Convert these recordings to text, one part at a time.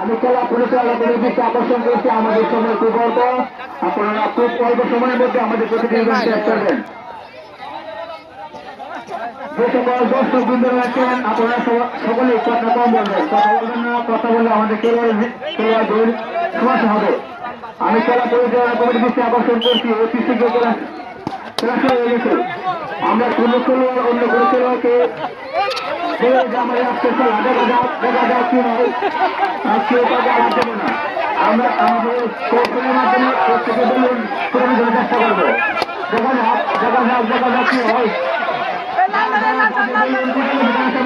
আমি খেলা পরিচালনা করে দৃষ্টি আকর্ষণ করছি আমাদের সময় খুব অল্প। আপনারা খুব অল্প সময়ের মধ্যে আমাদের প্রতিনিধি শেষ করবেন। যে সকল দর্শক বৃন্দ রয়েছেন আপনারা সকলেই কথা কম বলবেন, কথা বলবেন না। কথা বললে আমাদের খেলোয়াড়দের সমস্যা হবে। আমি খেলা পরিচালনা কমিটির দৃষ্টি আকর্ষণ করছি অতি শীঘ্র খেলা শুরু হয়ে গেছে। আমরা কোনো খেলোয়াড় অন্য কোনো খেলোয়াড়কে আমাদের আজকে খেলা দেখা যাক কি হয়, কেউ কাউকে আঘাত দেবো না। আমরা আমাদের কৌশলের মাধ্যমে প্রত্যেকে বলুন পুরনো জন্য চেষ্টা করবো। দেখা যাক কি হয়।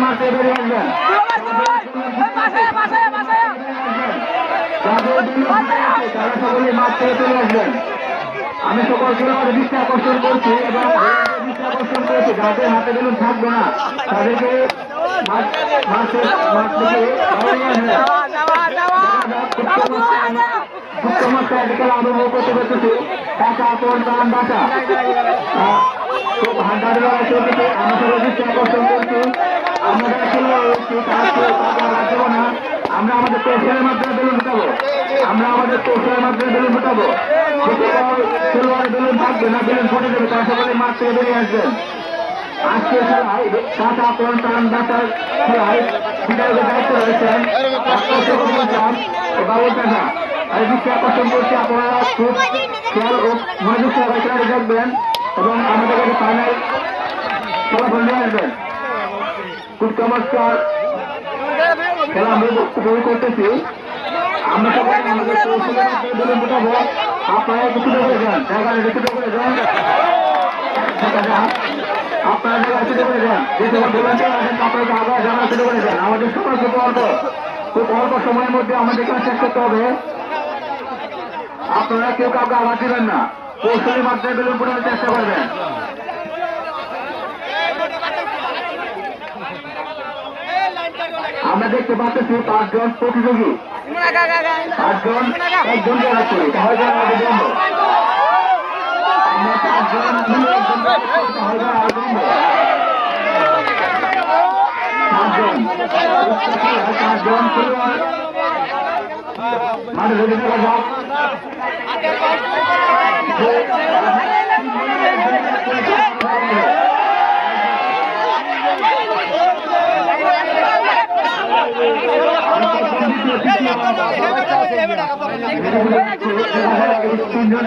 মাঠে বেরিয়ে আসবেন, তারা সকলে মাঠ থেকে চলে আসবেন। আমি সকল খেলোয়াড়ের দৃষ্টি আকর্ষণ করছি এবং দৃষ্টি আকর্ষণ করেছি যাদের হাতে বেলুন থাকবে না তাদেরকে খেলা অনুভব করতে পেরেছি। টাকা কোন দাম বাঁচা খুব হান্ডার চলতেছে। আমি সকল দৃষ্টি আকর্ষণ করছি আমরা যারা খেলোয়াড় রয়েছি তারা রাখবো না। আমরা আমাদের কৌশলের মাধ্যমে বেলুন ফুটাবো। আমরা আমাদের কৌশলের মাধ্যমে বেলুন ফুটাবো। খেলোয়াড়ের বেলুন থাকবে না, বেলুন ফুটে দেবে, তারা সকলে মাঠ থেকে বেরিয়ে আসবেন। আজকে খেলায় টাকা কোন টান বাঁচার খেলায় বিধায়কের দায়িত্ব রয়েছেন বাবুল টাকা। আমি দৃষ্টি আকর্ষণ করছি আপনারা খুব খেয়াল ও মনোযোগ সহকারে খেলাটি দেখবেন এবং আমাদের কাছে ফাইনাল ফলাফল নিয়ে আসবেন। খুব চমৎকার খেলা আমি উপভোগ করতেছি। আমরা সবাই আমাদের কৌশলের মাধ্যমে বেলুন ফুটাবো। আপনারা একটু করে যান, জায়গায় একটু করে যান, আপনারা জায়গায় ছুটে করে যান। যে সকল ভলান্টিয়ার আছেন আপনারা আবার জায়গায় ছুটে করে যান। আমাদের সবার খুব অল্প সময়ের মধ্যে আমাদের কাজ শেষ করতে হবে। আপনারা কেউ কাউকে আঘাত দিবেন না, কৌশলের মাধ্যমে বেলুন ফুটানোর চেষ্টা করবেন। আমরা দেখতে পাচ্ছি 5 জন প্রতিযোগী, 5 জন একজন জায়গা করি তাহলে আমাদের বন্ধ। আমরা 5 জন মিলে একজন তাহলে আর বন্ধ। 5 জন খেলোয়াড় মাঠে যদি দেখা যাক তিনজন